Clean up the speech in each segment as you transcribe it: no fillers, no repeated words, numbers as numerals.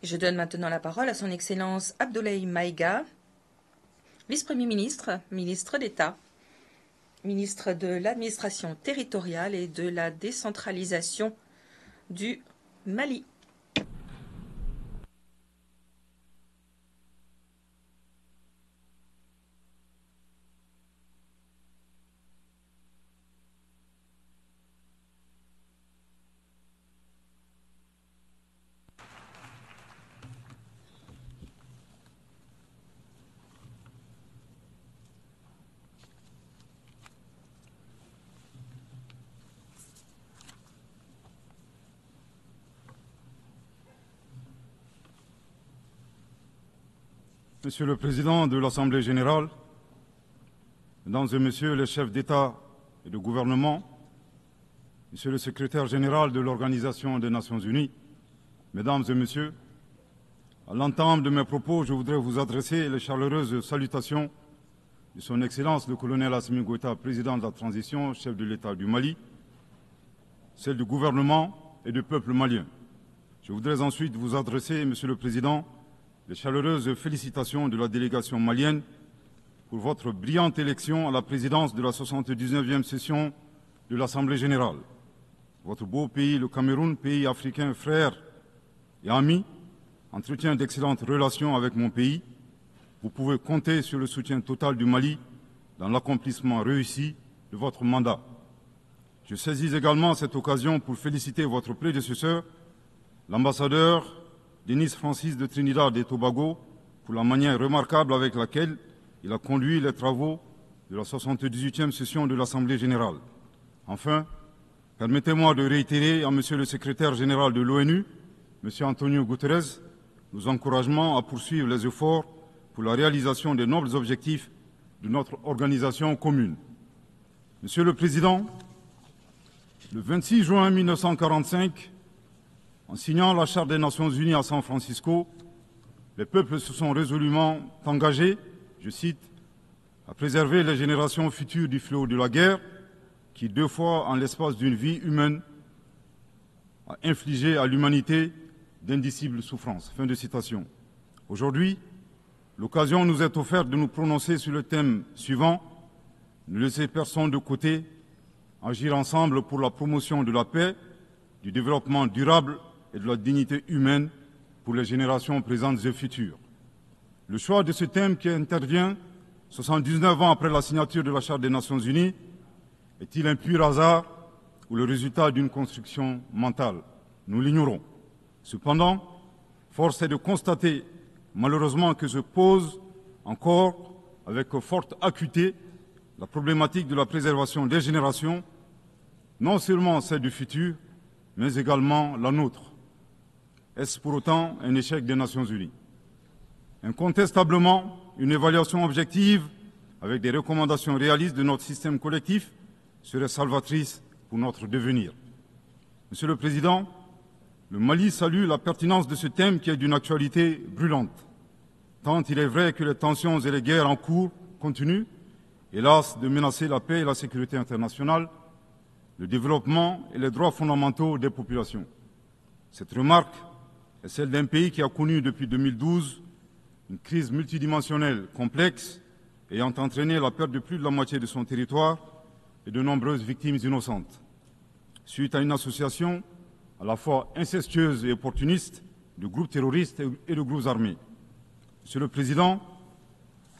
Je donne maintenant la parole à son Excellence Abdoulaye Maïga, vice-premier ministre, ministre d'État, ministre de l'administration territoriale et de la décentralisation du Mali. Monsieur le Président de l'Assemblée générale, Mesdames et Messieurs les chefs d'État et de gouvernement, Monsieur le Secrétaire général de l'Organisation des Nations unies, Mesdames et Messieurs, à l'entame de mes propos, je voudrais vous adresser les chaleureuses salutations de Son Excellence le colonel Assimi Goïta, président de la transition, chef de l'État du Mali, celles du gouvernement et du peuple malien. Je voudrais ensuite vous adresser, Monsieur le Président, les chaleureuses félicitations de la délégation malienne pour votre brillante élection à la présidence de la 79e session de l'Assemblée générale. Votre beau pays, le Cameroun, pays africain frère et ami, entretient d'excellentes relations avec mon pays. Vous pouvez compter sur le soutien total du Mali dans l'accomplissement réussi de votre mandat. Je saisis également cette occasion pour féliciter votre prédécesseur, l'ambassadeur Denis Francis de Trinidad et Tobago, pour la manière remarquable avec laquelle il a conduit les travaux de la 78e session de l'Assemblée générale. Enfin, permettez-moi de réitérer à Monsieur le secrétaire général de l'ONU, Monsieur Antonio Guterres, nos encouragements à poursuivre les efforts pour la réalisation des nobles objectifs de notre organisation commune. Monsieur le Président, le 26 juin 1945, en signant la Charte des Nations unies à San Francisco, les peuples se sont résolument engagés, je cite, à préserver les générations futures du fléau de la guerre qui, 2 fois en l'espace d'une vie humaine, a infligé à l'humanité d'indicibles souffrances. Fin de citation. Aujourd'hui, l'occasion nous est offerte de nous prononcer sur le thème suivant, ne laisser personne de côté, agir ensemble pour la promotion de la paix, du développement durable et de la dignité humaine pour les générations présentes et futures. Le choix de ce thème qui intervient 79 ans après la signature de la Charte des Nations unies est-il un pur hasard ou le résultat d'une construction mentale? Nous l'ignorons. Cependant, force est de constater malheureusement que se pose encore avec forte acuité la problématique de la préservation des générations, non seulement celle du futur, mais également la nôtre. Est-ce pour autant un échec des Nations unies? Incontestablement, une évaluation objective avec des recommandations réalistes de notre système collectif serait salvatrice pour notre devenir. Monsieur le Président, le Mali salue la pertinence de ce thème qui est d'une actualité brûlante, tant il est vrai que les tensions et les guerres en cours continuent, hélas, de menacer la paix et la sécurité internationale, le développement et les droits fondamentaux des populations. Cette remarque est celle d'un pays qui a connu depuis 2012 une crise multidimensionnelle complexe ayant entraîné la perte de plus de la moitié de son territoire et de nombreuses victimes innocentes, suite à une association à la fois incestueuse et opportuniste de groupes terroristes et de groupes armés. Monsieur le Président,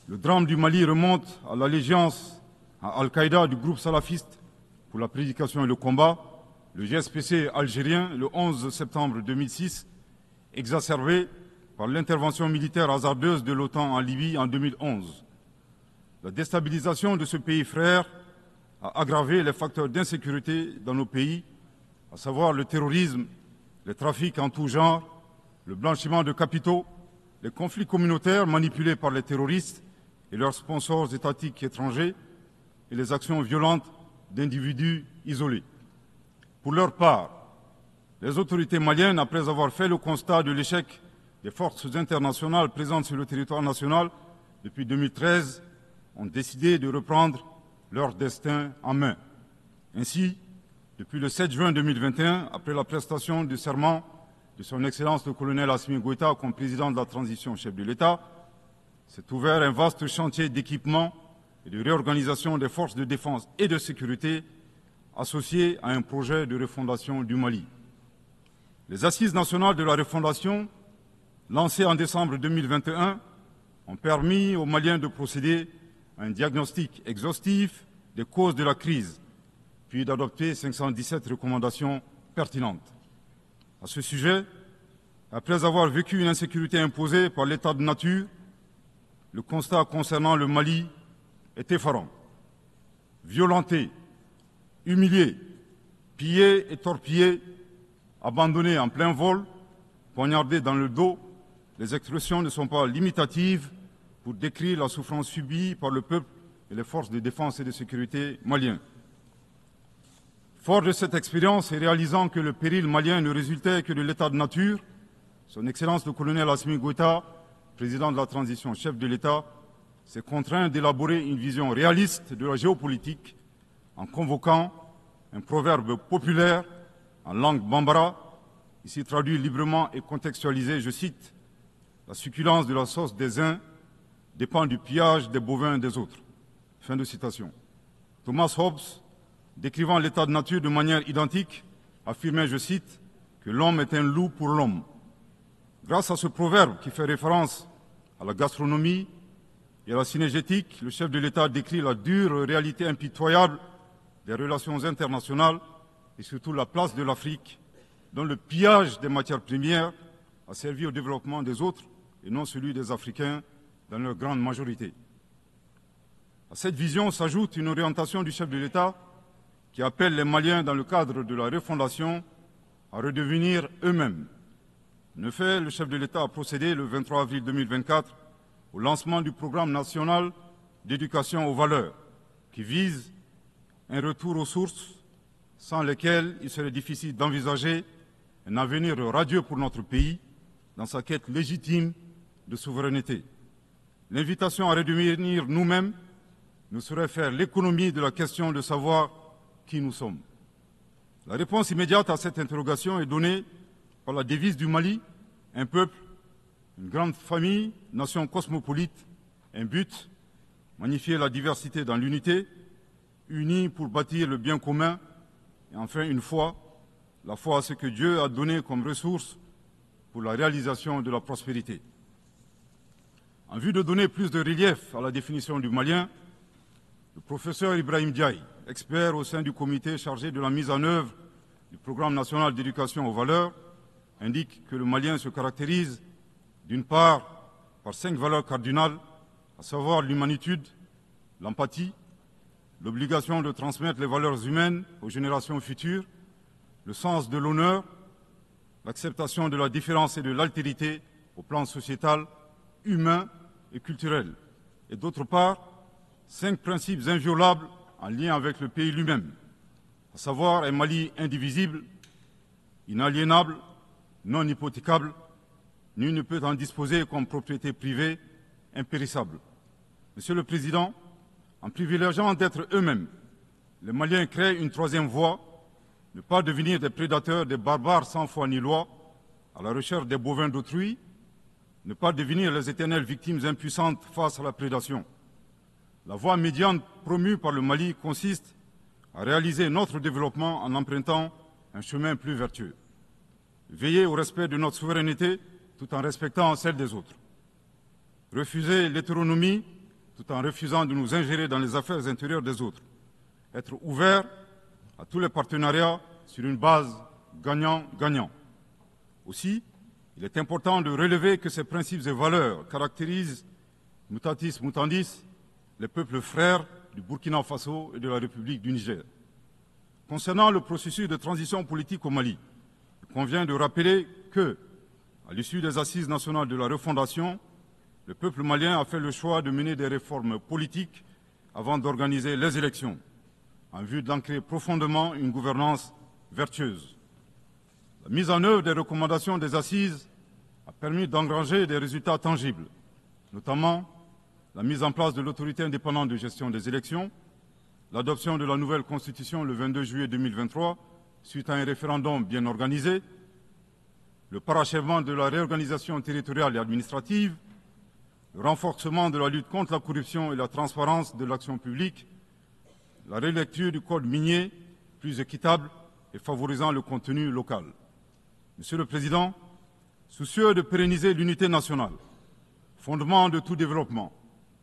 le drame du Mali remonte à l'allégeance à Al-Qaïda du groupe salafiste pour la prédication et le combat, le GSPC algérien, le 11 septembre 2006, exacerbé par l'intervention militaire hasardeuse de l'OTAN en Libye en 2011. La déstabilisation de ce pays frère a aggravé les facteurs d'insécurité dans nos pays, à savoir le terrorisme, les trafics en tout genre, le blanchiment de capitaux, les conflits communautaires manipulés par les terroristes et leurs sponsors étatiques étrangers et les actions violentes d'individus isolés. Pour leur part, les autorités maliennes, après avoir fait le constat de l'échec des forces internationales présentes sur le territoire national depuis 2013, ont décidé de reprendre leur destin en main. Ainsi, depuis le 7 juin 2021, après la prestation du serment de son Excellence le colonel Assimi Goïta comme président de la transition chef de l'État, s'est ouvert un vaste chantier d'équipement et de réorganisation des forces de défense et de sécurité associé à un projet de refondation du Mali. Les Assises nationales de la refondation, lancées en décembre 2021, ont permis aux Maliens de procéder à un diagnostic exhaustif des causes de la crise, puis d'adopter 517 recommandations pertinentes. À ce sujet, après avoir vécu une insécurité imposée par l'état de nature, le constat concernant le Mali est effarant. Violenté, humilié, pillé et torpillé, abandonné en plein vol, poignardé dans le dos, les expressions ne sont pas limitatives pour décrire la souffrance subie par le peuple et les forces de défense et de sécurité maliens. Fort de cette expérience et réalisant que le péril malien ne résultait que de l'état de nature, son Excellence le colonel Assimi Goïta, président de la transition chef de l'État, s'est contraint d'élaborer une vision réaliste de la géopolitique en convoquant un proverbe populaire en langue bambara, ici traduit librement et contextualisé, je cite, « La succulence de la sauce des uns dépend du pillage des bovins des autres ». Fin de citation. Thomas Hobbes, décrivant l'état de nature de manière identique, affirmait, je cite, que l'homme est un loup pour l'homme. Grâce à ce proverbe qui fait référence à la gastronomie et à la cinégétique, le chef de l'État décrit la dure réalité impitoyable des relations internationales et surtout la place de l'Afrique, dont le pillage des matières premières a servi au développement des autres et non celui des Africains dans leur grande majorité. À cette vision s'ajoute une orientation du chef de l'État qui appelle les Maliens, dans le cadre de la refondation, à redevenir eux-mêmes. En effet, le chef de l'État a procédé le 23 avril 2024 au lancement du programme national d'éducation aux valeurs, qui vise un retour aux sources sans lesquelles il serait difficile d'envisager un avenir radieux pour notre pays dans sa quête légitime de souveraineté. L'invitation à redevenir nous-mêmes ne saurait faire l'économie de la question de savoir qui nous sommes. La réponse immédiate à cette interrogation est donnée par la devise du Mali, un peuple, une grande famille, nation cosmopolite, un but, magnifier la diversité dans l'unité, unis pour bâtir le bien commun, et enfin une foi, la foi à ce que Dieu a donné comme ressource pour la réalisation de la prospérité. En vue de donner plus de relief à la définition du Malien, le professeur Ibrahim Diaye, expert au sein du comité chargé de la mise en œuvre du programme national d'éducation aux valeurs, indique que le Malien se caractérise d'une part par 5 valeurs cardinales, à savoir l'humanitude, l'empathie, l'obligation de transmettre les valeurs humaines aux générations futures, le sens de l'honneur, l'acceptation de la différence et de l'altérité au plan sociétal, humain et culturel, et d'autre part, 5 principes inviolables en lien avec le pays lui-même, à savoir un Mali indivisible, inaliénable, non hypothécable, nul ne peut en disposer comme propriété privée, impérissable. Monsieur le Président, en privilégiant d'être eux-mêmes, les Maliens créent une troisième voie, ne pas devenir des prédateurs, des barbares sans foi ni loi, à la recherche des bovins d'autrui, ne pas devenir les éternelles victimes impuissantes face à la prédation. La voie médiane promue par le Mali consiste à réaliser notre développement en empruntant un chemin plus vertueux. Veiller au respect de notre souveraineté tout en respectant celle des autres. Refuser l'hétéronomie tout en refusant de nous ingérer dans les affaires intérieures des autres. Être ouvert à tous les partenariats sur une base gagnant-gagnant. Aussi, il est important de relever que ces principes et valeurs caractérisent, mutatis mutandis, les peuples frères du Burkina Faso et de la République du Niger. Concernant le processus de transition politique au Mali, il convient de rappeler que, à l'issue des assises nationales de la refondation, le peuple malien a fait le choix de mener des réformes politiques avant d'organiser les élections, en vue d'ancrer profondément une gouvernance vertueuse. La mise en œuvre des recommandations des assises a permis d'engranger des résultats tangibles, notamment la mise en place de l'autorité indépendante de gestion des élections, l'adoption de la nouvelle constitution le 22 juillet 2023, suite à un référendum bien organisé, le parachèvement de la réorganisation territoriale et administrative, le renforcement de la lutte contre la corruption et la transparence de l'action publique, la relecture du code minier plus équitable et favorisant le contenu local. Monsieur le Président, soucieux de pérenniser l'unité nationale, fondement de tout développement,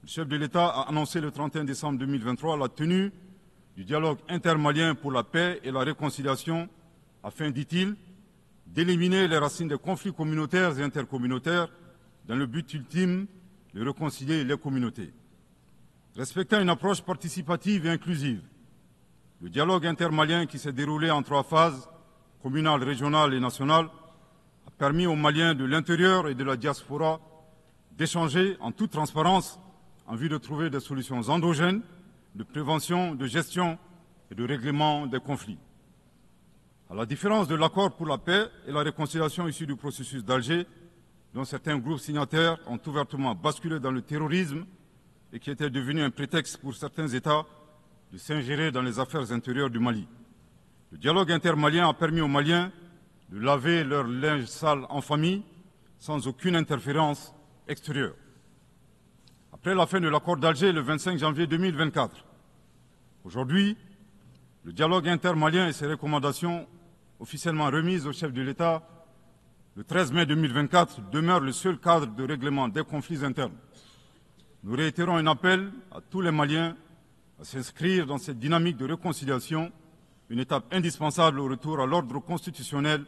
le chef de l'État a annoncé le 31 décembre 2023 la tenue du dialogue intermalien pour la paix et la réconciliation afin, dit-il, d'éliminer les racines des conflits communautaires et intercommunautaires dans le but ultime de réconcilier les communautés. Respectant une approche participative et inclusive, le dialogue intermalien qui s'est déroulé en 3 phases, communale, régionale et nationale, a permis aux Maliens de l'intérieur et de la diaspora d'échanger en toute transparence en vue de trouver des solutions endogènes de prévention, de gestion et de règlement des conflits. À la différence de l'accord pour la paix et la réconciliation issu du processus d'Alger, dont certains groupes signataires ont ouvertement basculé dans le terrorisme et qui était devenu un prétexte pour certains États de s'ingérer dans les affaires intérieures du Mali. Le dialogue intermalien a permis aux Maliens de laver leur linge sale en famille sans aucune interférence extérieure. Après la fin de l'accord d'Alger le 25 janvier 2024, aujourd'hui, le dialogue intermalien et ses recommandations officiellement remises au chef de l'État le 13 mai 2024 demeurent le seul cadre de règlement des conflits internes. Nous réitérons un appel à tous les Maliens à s'inscrire dans cette dynamique de réconciliation, une étape indispensable au retour à l'ordre constitutionnel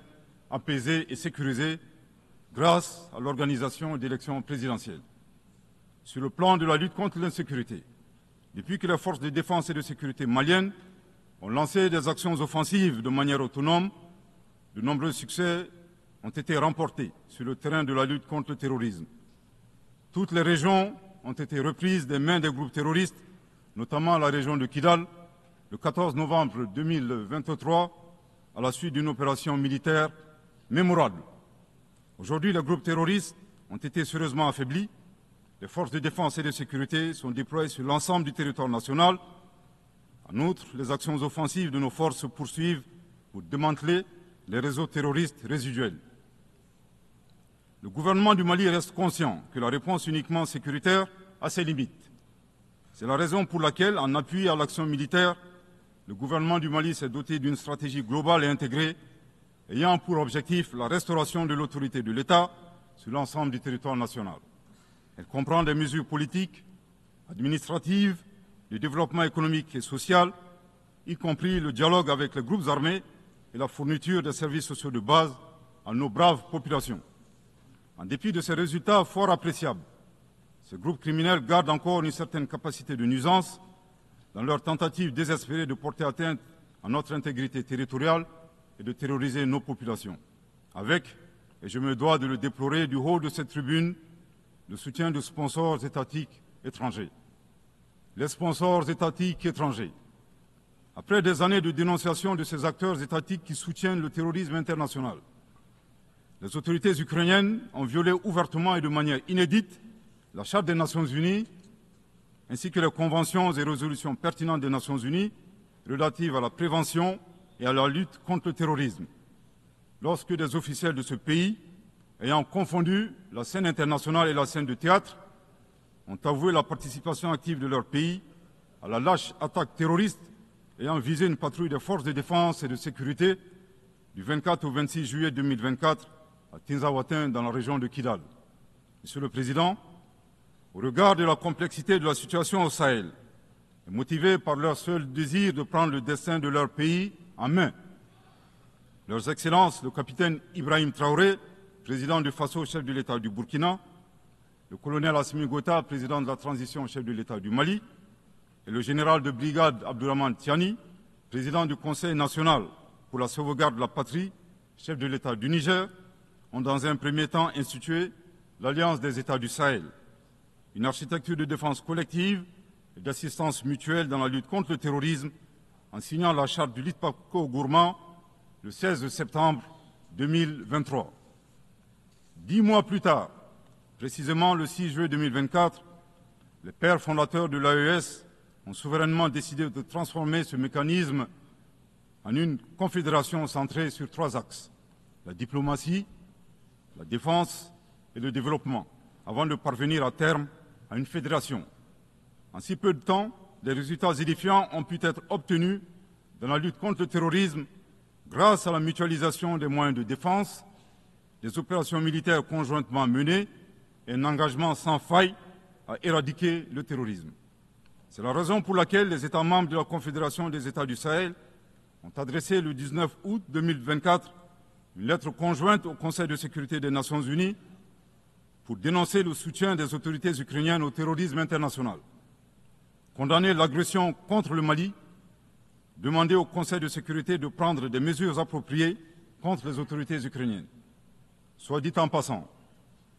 apaisé et sécurisé grâce à l'organisation d'élections présidentielles. Sur le plan de la lutte contre l'insécurité, depuis que les forces de défense et de sécurité maliennes ont lancé des actions offensives de manière autonome, de nombreux succès ont été remportés sur le terrain de la lutte contre le terrorisme. Toutes les régions ont été reprises des mains des groupes terroristes, notamment la région de Kidal, le 14 novembre 2023, à la suite d'une opération militaire mémorable. Aujourd'hui, les groupes terroristes ont été sérieusement affaiblis. Les forces de défense et de sécurité sont déployées sur l'ensemble du territoire national. En outre, les actions offensives de nos forces se poursuivent pour démanteler les réseaux terroristes résiduels. Le gouvernement du Mali reste conscient que la réponse uniquement sécuritaire a ses limites. C'est la raison pour laquelle, en appui à l'action militaire, le gouvernement du Mali s'est doté d'une stratégie globale et intégrée ayant pour objectif la restauration de l'autorité de l'État sur l'ensemble du territoire national. Elle comprend des mesures politiques, administratives, de développement économique et social, y compris le dialogue avec les groupes armés et la fourniture des services sociaux de base à nos braves populations. En dépit de ces résultats fort appréciables, ces groupes criminels gardent encore une certaine capacité de nuisance dans leur tentative désespérée de porter atteinte à notre intégrité territoriale et de terroriser nos populations. Avec, et je me dois de le déplorer du haut de cette tribune, le soutien de sponsors étatiques étrangers. Les sponsors étatiques étrangers. Après des années de dénonciation de ces acteurs étatiques qui soutiennent le terrorisme international, les autorités ukrainiennes ont violé ouvertement et de manière inédite la Charte des Nations Unies ainsi que les conventions et résolutions pertinentes des Nations Unies relatives à la prévention et à la lutte contre le terrorisme, lorsque des officiels de ce pays, ayant confondu la scène internationale et la scène de théâtre, ont avoué la participation active de leur pays à la lâche attaque terroriste ayant visé une patrouille des forces de défense et de sécurité du 24 au 26 juillet 2024 à Tinzaouatin, dans la région de Kidal. Monsieur le Président, au regard de la complexité de la situation au Sahel, et motivés par leur seul désir de prendre le destin de leur pays en main, Leurs Excellences, le capitaine Ibrahim Traoré, président du Faso, chef de l'État du Burkina, le colonel Assimi Goïta, président de la transition, chef de l'État du Mali, et le général de brigade Abdourahmane Tiani, président du Conseil national pour la sauvegarde de la patrie, chef de l'État du Niger, ont dans un premier temps institué l'Alliance des États du Sahel, une architecture de défense collective et d'assistance mutuelle dans la lutte contre le terrorisme, en signant la charte du Litpako-Gourmand le 16 septembre 2023. 10 mois plus tard, précisément le 6 juillet 2024, les pères fondateurs de l'AES ont souverainement décidé de transformer ce mécanisme en une confédération centrée sur 3 axes: la diplomatie, la défense et le développement, avant de parvenir à terme à une fédération. En si peu de temps, des résultats édifiants ont pu être obtenus dans la lutte contre le terrorisme grâce à la mutualisation des moyens de défense, des opérations militaires conjointement menées et un engagement sans faille à éradiquer le terrorisme. C'est la raison pour laquelle les États membres de la Confédération des États du Sahel ont adressé le 19 août 2024 une lettre conjointe au Conseil de sécurité des Nations Unies pour dénoncer le soutien des autorités ukrainiennes au terrorisme international, condamner l'agression contre le Mali, demander au Conseil de sécurité de prendre des mesures appropriées contre les autorités ukrainiennes. Soit dit en passant,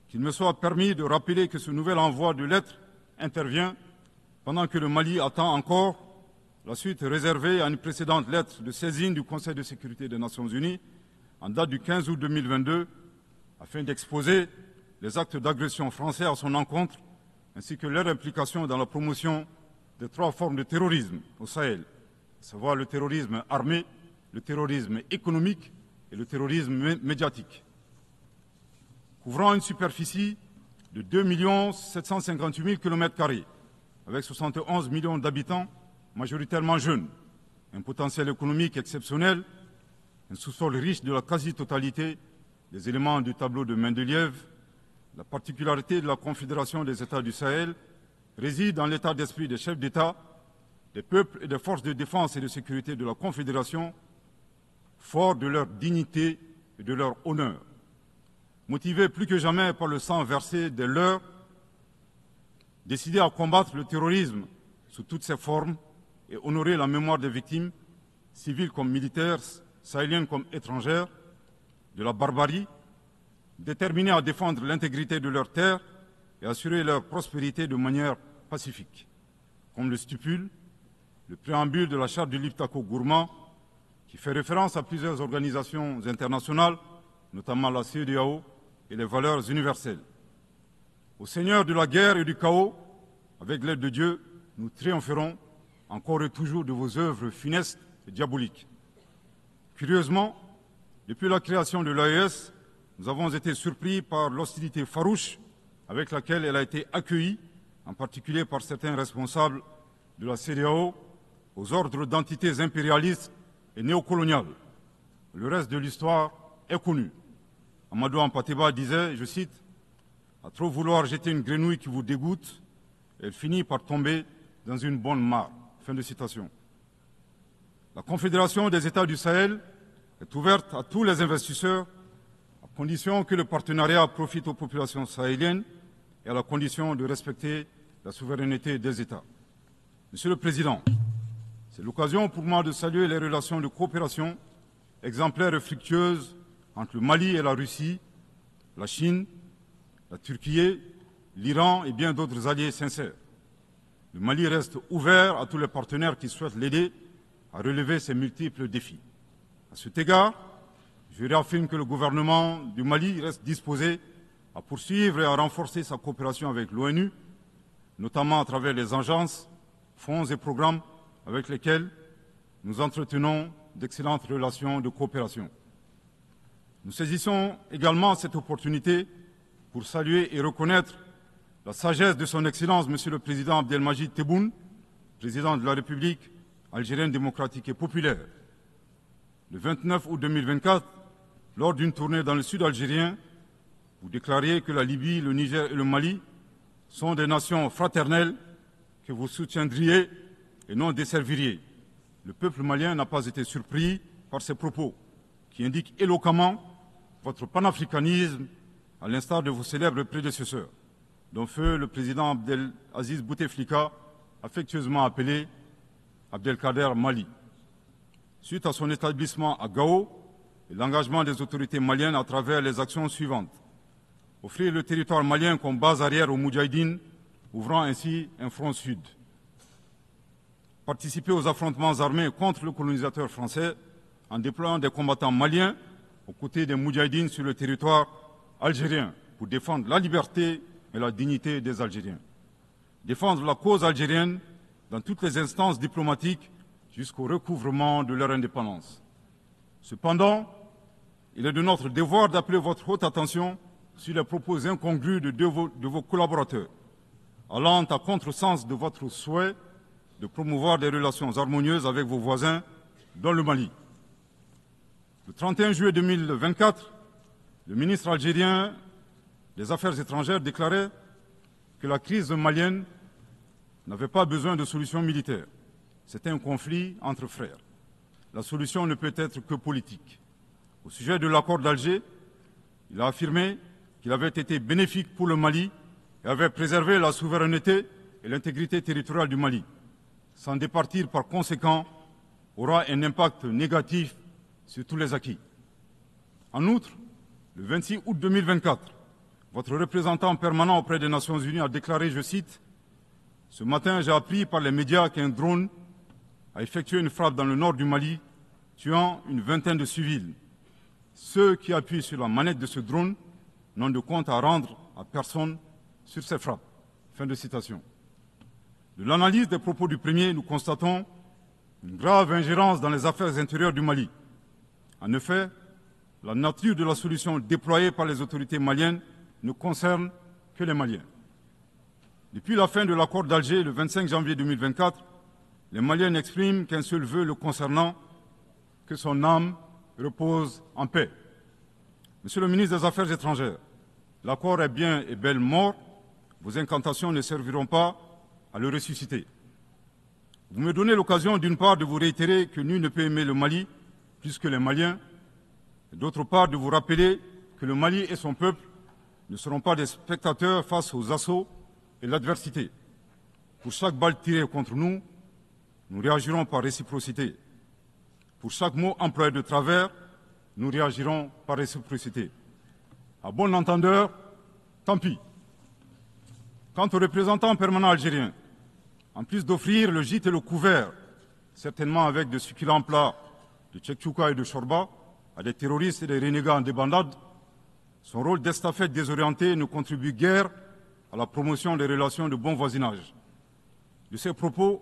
qu'il me soit permis de rappeler que ce nouvel envoi de lettres intervient pendant que le Mali attend encore la suite réservée à une précédente lettre de saisine du Conseil de sécurité des Nations Unies en date du 15 août 2022 afin d'exposer les actes d'agression français à son encontre ainsi que leur implication dans la promotion des 3 formes de terrorisme au Sahel, à savoir le terrorisme armé, le terrorisme économique et le terrorisme médiatique. Couvrant une superficie de 2 758 000 km², avec 71 millions d'habitants, majoritairement jeunes, un potentiel économique exceptionnel, un sous-sol riche de la quasi-totalité des éléments du tableau de Mendeleïev, la particularité de la Confédération des États du Sahel réside dans l'état d'esprit des chefs d'État, des peuples et des forces de défense et de sécurité de la Confédération, forts de leur dignité et de leur honneur. Motivés plus que jamais par le sang versé des leurs, décidés à combattre le terrorisme sous toutes ses formes et honorer la mémoire des victimes, civiles comme militaires, sahéliennes comme étrangères, de la barbarie, déterminés à défendre l'intégrité de leurs terres et assurer leur prospérité de manière pacifique. Comme le stipule le préambule de la charte du Liptako-Gourmand, qui fait référence à plusieurs organisations internationales, notamment la CEDEAO et les valeurs universelles. Au Seigneur de la guerre et du chaos, avec l'aide de Dieu, nous triompherons encore et toujours de vos œuvres funestes et diaboliques. Curieusement, depuis la création de l'AES, nous avons été surpris par l'hostilité farouche avec laquelle elle a été accueillie, en particulier par certains responsables de la CEDEAO, aux ordres d'entités impérialistes et néocoloniales. Le reste de l'histoire est connu. Amadou Hampâté-Bâ disait, je cite, « À trop vouloir jeter une grenouille qui vous dégoûte, elle finit par tomber dans une bonne mare. » Fin de citation. La Confédération des États du Sahel est ouverte à tous les investisseurs, à condition que le partenariat profite aux populations sahéliennes et à la condition de respecter la souveraineté des États. Monsieur le Président, c'est l'occasion pour moi de saluer les relations de coopération exemplaires et fructueuses entre le Mali et la Russie, la Chine, la Turquie, l'Iran et bien d'autres alliés sincères. Le Mali reste ouvert à tous les partenaires qui souhaitent l'aider à relever ces multiples défis. À cet égard, je réaffirme que le gouvernement du Mali reste disposé à poursuivre et à renforcer sa coopération avec l'ONU, notamment à travers les agences, fonds et programmes avec lesquels nous entretenons d'excellentes relations de coopération. Nous saisissons également cette opportunité pour saluer et reconnaître la sagesse de son Excellence, Monsieur le Président Abdelmajid Tebboune, Président de la République algérienne démocratique et populaire. Le 29 août 2024, lors d'une tournée dans le sud algérien, vous déclariez que la Libye, le Niger et le Mali sont des nations fraternelles que vous soutiendriez et non desserviriez. Le peuple malien n'a pas été surpris par ces propos, qui indiquent éloquemment votre panafricanisme, à l'instar de vos célèbres prédécesseurs, dont feu le président Abdelaziz Bouteflika, affectueusement appelé Abdelkader Mali. Suite à son établissement à Gao et l'engagement des autorités maliennes à travers les actions suivantes. Offrir le territoire malien comme base arrière aux Moudjahidines, ouvrant ainsi un front sud. Participer aux affrontements armés contre le colonisateur français en déployant des combattants maliens aux côtés des Moudjahidines sur le territoire algérien pour défendre la liberté et la dignité des Algériens. Défendre la cause algérienne dans toutes les instances diplomatiques jusqu'au recouvrement de leur indépendance. Cependant, il est de notre devoir d'appeler votre haute attention sur les propos incongrus de vos collaborateurs, allant à contresens de votre souhait de promouvoir des relations harmonieuses avec vos voisins dans le Mali. Le 31 juillet 2024, le ministre algérien des Affaires étrangères déclarait que la crise malienne n'avait pas besoin de solution militaire. C'était un conflit entre frères. La solution ne peut être que politique. Au sujet de l'accord d'Alger, il a affirmé qu'il avait été bénéfique pour le Mali et avait préservé la souveraineté et l'intégrité territoriale du Mali. S'en départir par conséquent aura un impact négatif sur tous les acquis. En outre, le 26 août 2024, votre représentant permanent auprès des Nations Unies a déclaré, je cite, « Ce matin, j'ai appris par les médias qu'un drone a effectué une frappe dans le nord du Mali, tuant une vingtaine de civils. Ceux qui appuient sur la manette de ce drone n'ont de compte à rendre à personne sur ces frappes. » Fin de citation. De l'analyse des propos du premier, nous constatons une grave ingérence dans les affaires intérieures du Mali. En effet, la nature de la solution déployée par les autorités maliennes ne concerne que les Maliens. Depuis la fin de l'accord d'Alger, le 25 janvier 2024, les Maliens n'expriment qu'un seul vœu le concernant, que son âme repose en paix. Monsieur le ministre des Affaires étrangères, l'accord est bien et bel mort, vos incantations ne serviront pas à le ressusciter. Vous me donnez l'occasion d'une part de vous réitérer que nul ne peut aimer le Mali plus que les Maliens, et d'autre part de vous rappeler que le Mali et son peuple ne seront pas des spectateurs face aux assauts et l'adversité. Pour chaque balle tirée contre nous, nous réagirons par réciprocité. Pour chaque mot employé de travers, nous réagirons par réciprocité. À bon entendeur, tant pis. Quant aux représentants permanents algériens, en plus d'offrir le gîte et le couvert, certainement avec de succulents plats de tchèque-tchouka et de chorba, à des terroristes et des renégats en débandade, son rôle d'estafette désorienté ne contribue guère à la promotion des relations de bon voisinage. De ces propos,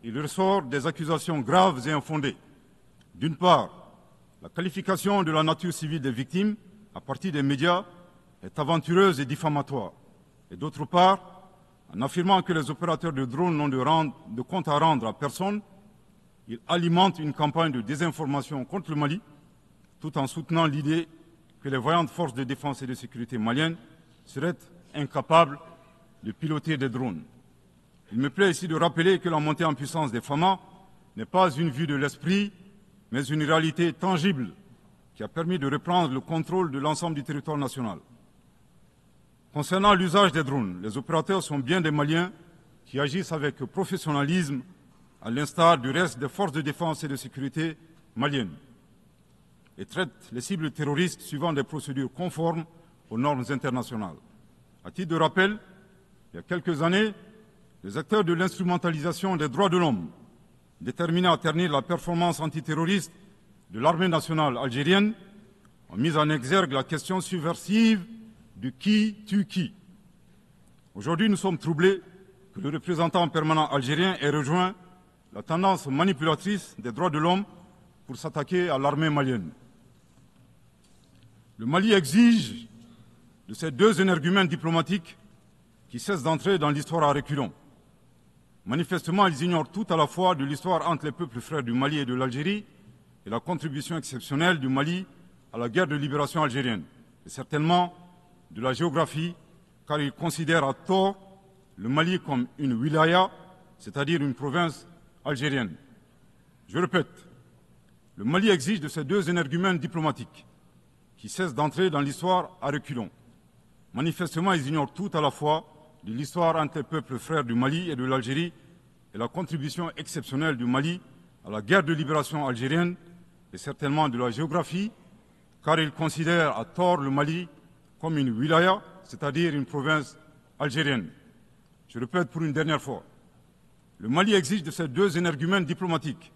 il ressort des accusations graves et infondées. D'une part, la qualification de la nature civile des victimes à partir des médias est aventureuse et diffamatoire. Et d'autre part, en affirmant que les opérateurs de drones n'ont de compte à rendre à personne, il alimente une campagne de désinformation contre le Mali, tout en soutenant l'idée que les voyantes forces de défense et de sécurité maliennes seraient incapables de piloter des drones. Il me plaît ici de rappeler que la montée en puissance des FAMA n'est pas une vue de l'esprit, mais une réalité tangible qui a permis de reprendre le contrôle de l'ensemble du territoire national. Concernant l'usage des drones, les opérateurs sont bien des Maliens qui agissent avec professionnalisme, à l'instar du reste des forces de défense et de sécurité maliennes, et traitent les cibles terroristes suivant des procédures conformes aux normes internationales. À titre de rappel, il y a quelques années, les acteurs de l'instrumentalisation des droits de l'homme, déterminés à ternir la performance antiterroriste de l'armée nationale algérienne, ont mis en exergue la question subversive du qui tue qui. Aujourd'hui, nous sommes troublés que le représentant permanent algérien ait rejoint la tendance manipulatrice des droits de l'homme pour s'attaquer à l'armée malienne. Le Mali exige de ces deux énergumènes diplomatiques qui cessent d'entrer dans l'histoire à reculons. Manifestement, ils ignorent tout à la fois de l'histoire entre les peuples frères du Mali et de l'Algérie et la contribution exceptionnelle du Mali à la guerre de libération algérienne, et certainement de la géographie, car ils considèrent à tort le Mali comme une wilaya, c'est-à-dire une province algérienne. Je répète, le Mali exige de ces deux énergumènes diplomatiques qui cessent d'entrer dans l'histoire à reculons. Manifestement, ils ignorent tout à la fois de l'histoire entre les peuples frères du Mali et de l'Algérie et la contribution exceptionnelle du Mali à la guerre de libération algérienne et certainement de la géographie, car ils considèrent à tort le Mali comme une wilaya, c'est-à-dire une province algérienne. Je répète pour une dernière fois, le Mali exige de ces deux énergumènes diplomatiques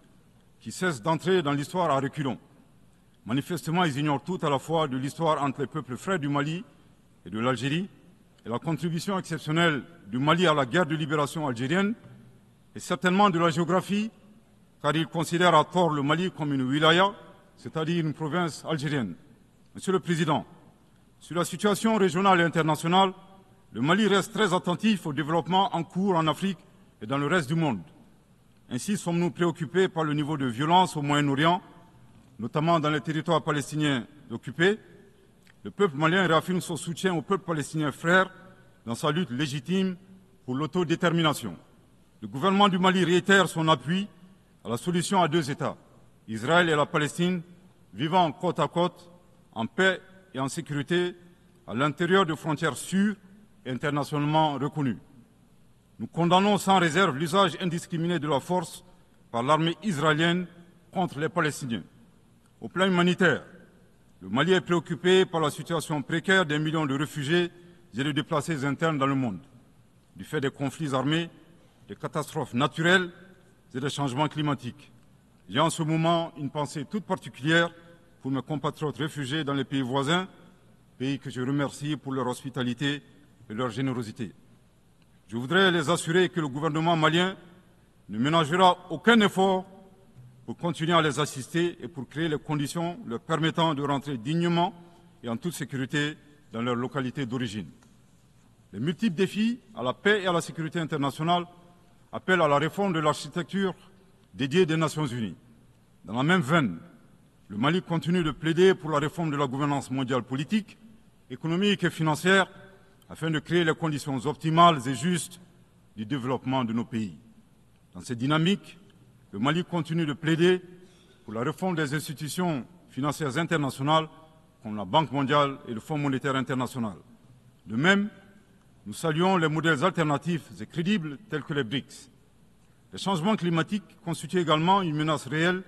qui cessent d'entrer dans l'histoire à reculons. Manifestement, ils ignorent tout à la fois de l'histoire entre les peuples frères du Mali et de l'Algérie et la contribution exceptionnelle du Mali à la guerre de libération algérienne et certainement de la géographie, car ils considèrent à tort le Mali comme une wilaya, c'est-à-dire une province algérienne. Monsieur le Président, Sur la situation régionale et internationale, le Mali reste très attentif au développement en cours en Afrique et dans le reste du monde. Ainsi sommes-nous préoccupés par le niveau de violence au Moyen-Orient, notamment dans les territoires palestiniens occupés. Le peuple malien réaffirme son soutien au peuple palestinien frère dans sa lutte légitime pour l'autodétermination. Le gouvernement du Mali réitère son appui à la solution à deux États, Israël et la Palestine, vivant côte à côte, en paix et en sécurité, à l'intérieur de frontières sûres et internationalement reconnues. Nous condamnons sans réserve l'usage indiscriminé de la force par l'armée israélienne contre les Palestiniens. Au plan humanitaire, le Mali est préoccupé par la situation précaire des millions de réfugiés et de déplacés internes dans le monde, du fait des conflits armés, des catastrophes naturelles et des changements climatiques. J'ai en ce moment une pensée toute particulière pour mes compatriotes réfugiés dans les pays voisins, pays que je remercie pour leur hospitalité et leur générosité. Je voudrais les assurer que le gouvernement malien ne ménagera aucun effort pour continuer à les assister et pour créer les conditions leur permettant de rentrer dignement et en toute sécurité dans leur localité d'origine. Les multiples défis à la paix et à la sécurité internationale appellent à la réforme de l'architecture dédiée des Nations Unies. Dans la même veine, le Mali continue de plaider pour la réforme de la gouvernance mondiale politique, économique et financière afin de créer les conditions optimales et justes du développement de nos pays. Dans cette dynamique, le Mali continue de plaider pour la réforme des institutions financières internationales comme la Banque mondiale et le Fonds monétaire international. De même, nous saluons les modèles alternatifs et crédibles tels que les BRICS. Les changements climatiques constituent également une menace réelle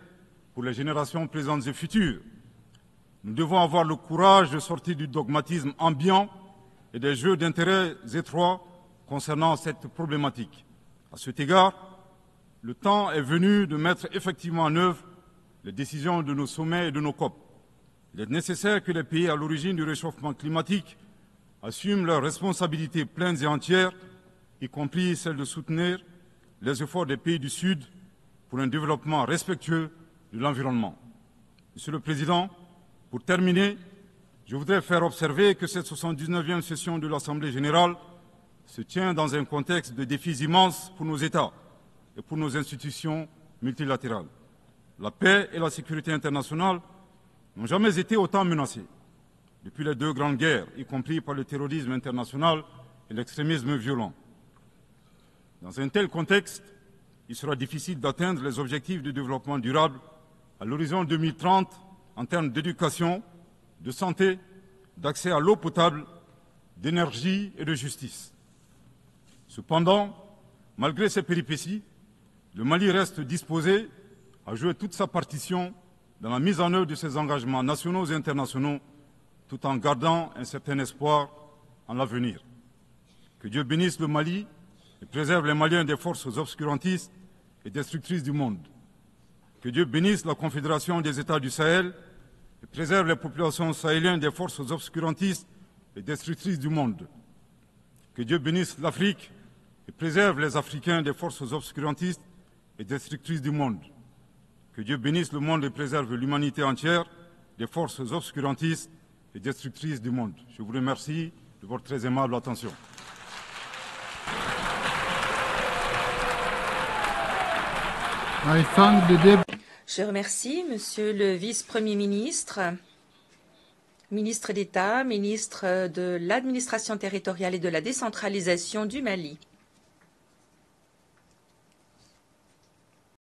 pour les générations présentes et futures. Nous devons avoir le courage de sortir du dogmatisme ambiant et des jeux d'intérêts étroits concernant cette problématique. À cet égard, le temps est venu de mettre effectivement en œuvre les décisions de nos sommets et de nos COP. Il est nécessaire que les pays à l'origine du réchauffement climatique assument leurs responsabilités pleines et entières, y compris celle de soutenir les efforts des pays du Sud pour un développement respectueux de l'environnement. Monsieur le Président, pour terminer, je voudrais faire observer que cette 79e session de l'Assemblée générale se tient dans un contexte de défis immenses pour nos États et pour nos institutions multilatérales. La paix et la sécurité internationale n'ont jamais été autant menacées depuis les deux grandes guerres, y compris par le terrorisme international et l'extrémisme violent. Dans un tel contexte, il sera difficile d'atteindre les objectifs de développement durable à l'horizon 2030 en termes d'éducation, de santé, d'accès à l'eau potable, d'énergie et de justice. Cependant, malgré ces péripéties, le Mali reste disposé à jouer toute sa partition dans la mise en œuvre de ses engagements nationaux et internationaux, tout en gardant un certain espoir en l'avenir. Que Dieu bénisse le Mali et préserve les Maliens des forces obscurantistes et destructrices du monde. Que Dieu bénisse la Confédération des États du Sahel et préserve les populations sahéliennes des forces obscurantistes et destructrices du monde. Que Dieu bénisse l'Afrique et préserve les Africains des forces obscurantistes et destructrices du monde. Que Dieu bénisse le monde et préserve l'humanité entière des forces obscurantistes et destructrices du monde. Je vous remercie de votre très aimable attention. Je remercie Monsieur le vice-premier ministre, ministre d'État, ministre de l'administration territoriale et de la décentralisation du Mali.